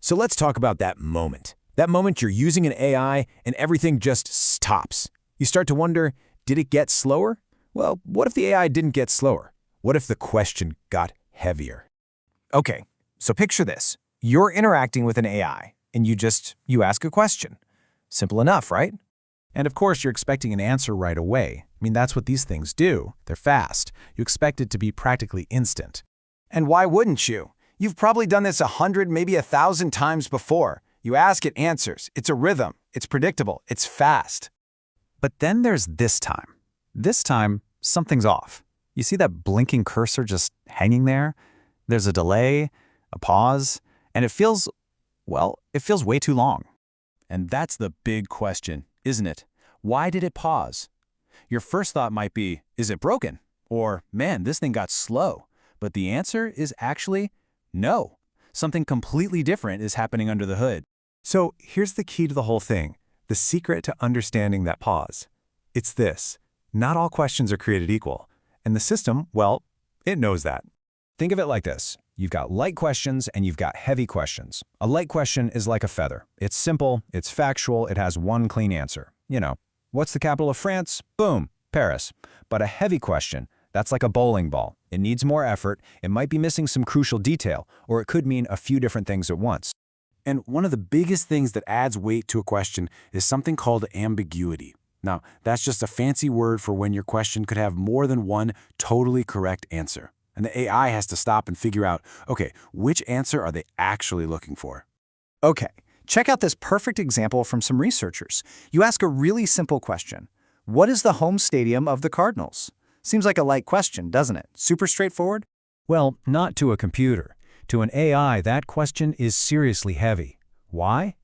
So let's talk about that moment. That moment you're using an AI and everything just stops. You start to wonder, did it get slower? Well, what if the AI didn't get slower? What if the question got heavier? Okay, so picture this. You're interacting with an AI, and you ask a question. Simple enough, right? And of course, you're expecting an answer right away. I mean, that's what these things do. They're fast. You expect it to be practically instant. And why wouldn't you? You've probably done this 100, maybe 1,000 times before. You ask, it answers. It's a rhythm. It's predictable. It's fast. But then there's this time. This time, something's off. You see that blinking cursor just hanging there? There's a delay, a pause, and it feels way too long. And that's the big question, isn't it? Why did it pause? Your first thought might be, is it broken? Or, man, this thing got slow. But the answer is actually no. Something completely different is happening under the hood. So here's the key to the whole thing, the secret to understanding that pause. It's this: not all questions are created equal. And the system, well, it knows that. Think of it like this. You've got light questions and you've got heavy questions. A light question is like a feather. It's simple, it's factual, it has one clean answer. You know, what's the capital of France? Boom, Paris. But a heavy question, that's like a bowling ball. It needs more effort, it might be missing some crucial detail, or it could mean a few different things at once. And one of the biggest things that adds weight to a question is something called ambiguity. Now, that's just a fancy word for when your question could have more than one totally correct answer. And the AI has to stop and figure out, okay, which answer are they actually looking for? Okay, check out this perfect example from some researchers. You ask a really simple question. What is the home stadium of the Cardinals? Seems like a light question, doesn't it? Super straightforward? Well, not to a computer. To an AI, that question is seriously heavy. Why?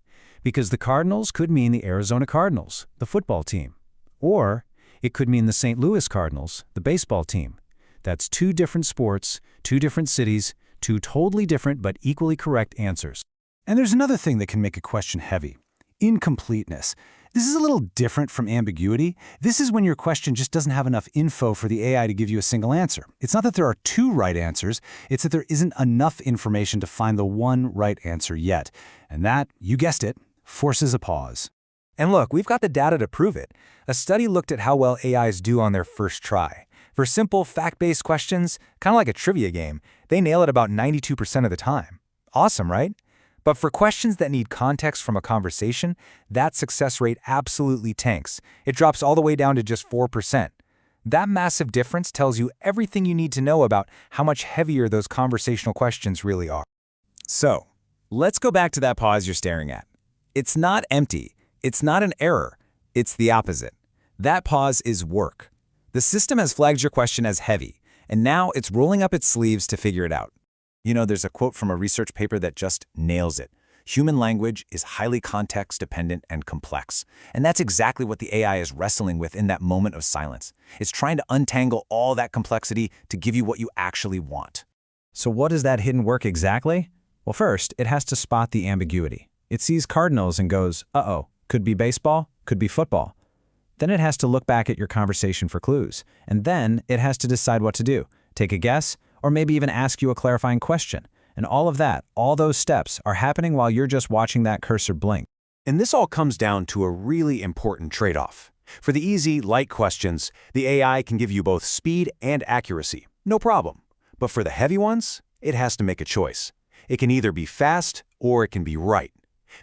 Because the Cardinals could mean the Arizona Cardinals, the football team. Or it could mean the St. Louis Cardinals, the baseball team. That's two different sports, two different cities, two totally different but equally correct answers. And there's another thing that can make a question heavy: incompleteness. This is a little different from ambiguity. This is when your question just doesn't have enough info for the AI to give you a single answer. It's not that there are two right answers, it's that there isn't enough information to find the one right answer yet. And that, you guessed it, forces a pause. And look, we've got the data to prove it. A study looked at how well AIs do on their first try. For simple, fact-based questions, kind of like a trivia game, they nail it about 92% of the time. Awesome, right? But for questions that need context from a conversation, that success rate absolutely tanks. It drops all the way down to just 4%. That massive difference tells you everything you need to know about how much heavier those conversational questions really are. So, let's go back to that pause you're staring at. It's not empty. It's not an error. It's the opposite. That pause is work. The system has flagged your question as heavy, and now it's rolling up its sleeves to figure it out. You know, there's a quote from a research paper that just nails it. Human language is highly context-dependent and complex. And that's exactly what the AI is wrestling with in that moment of silence. It's trying to untangle all that complexity to give you what you actually want. So what is that hidden work exactly? Well, first, it has to spot the ambiguity. It sees Cardinals and goes, uh-oh, could be baseball, could be football. Then it has to look back at your conversation for clues. And then it has to decide what to do. Take a guess, or maybe even ask you a clarifying question. And all of that, all those steps are happening while you're just watching that cursor blink. And this all comes down to a really important trade-off. For the easy, light questions, the AI can give you both speed and accuracy. No problem. But for the heavy ones, it has to make a choice. It can either be fast or it can be right.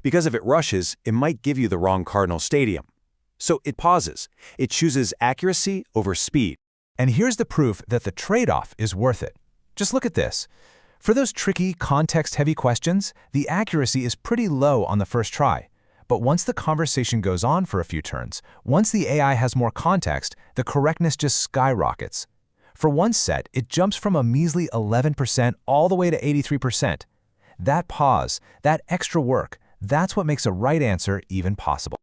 Because if it rushes, it might give you the wrong Cardinal Stadium. So it pauses. It chooses accuracy over speed. And here's the proof that the trade-off is worth it. Just look at this. For those tricky, context-heavy questions, the accuracy is pretty low on the first try. But once the conversation goes on for a few turns, once the AI has more context, the correctness just skyrockets. For one set, it jumps from a measly 11% all the way to 83%. That pause, that extra work, that's what makes a right answer even possible.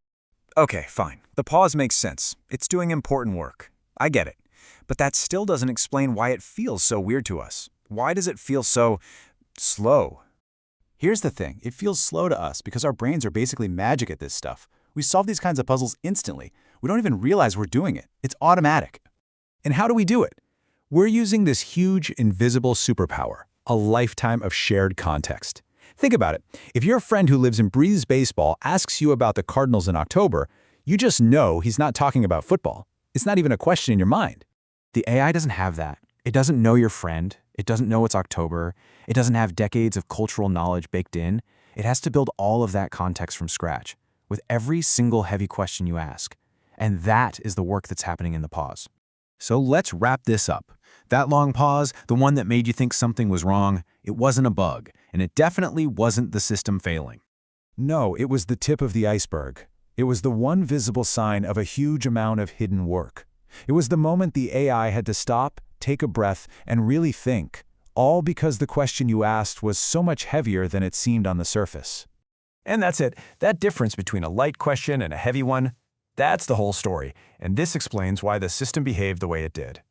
Okay, fine. The pause makes sense. It's doing important work. I get it. But that still doesn't explain why it feels so weird to us. Why does it feel so slow? Here's the thing, it feels slow to us because our brains are basically magic at this stuff. We solve these kinds of puzzles instantly. We don't even realize we're doing it. It's automatic. And how do we do it? We're using this huge, invisible superpower, a lifetime of shared context. Think about it. If your friend who lives and breathes baseball asks you about the Cardinals in October, you just know he's not talking about football. It's not even a question in your mind. The AI doesn't have that. It doesn't know your friend. It doesn't know it's October. It doesn't have decades of cultural knowledge baked in. It has to build all of that context from scratch, with every single heavy question you ask. And that is the work that's happening in the pause. So let's wrap this up. That long pause, the one that made you think something was wrong, it wasn't a bug, and it definitely wasn't the system failing. No, it was the tip of the iceberg. It was the one visible sign of a huge amount of hidden work. It was the moment the AI had to stop, take a breath, and really think, all because the question you asked was so much heavier than it seemed on the surface. And that's it. That difference between a light question and a heavy one, that's the whole story, and this explains why the system behaved the way it did.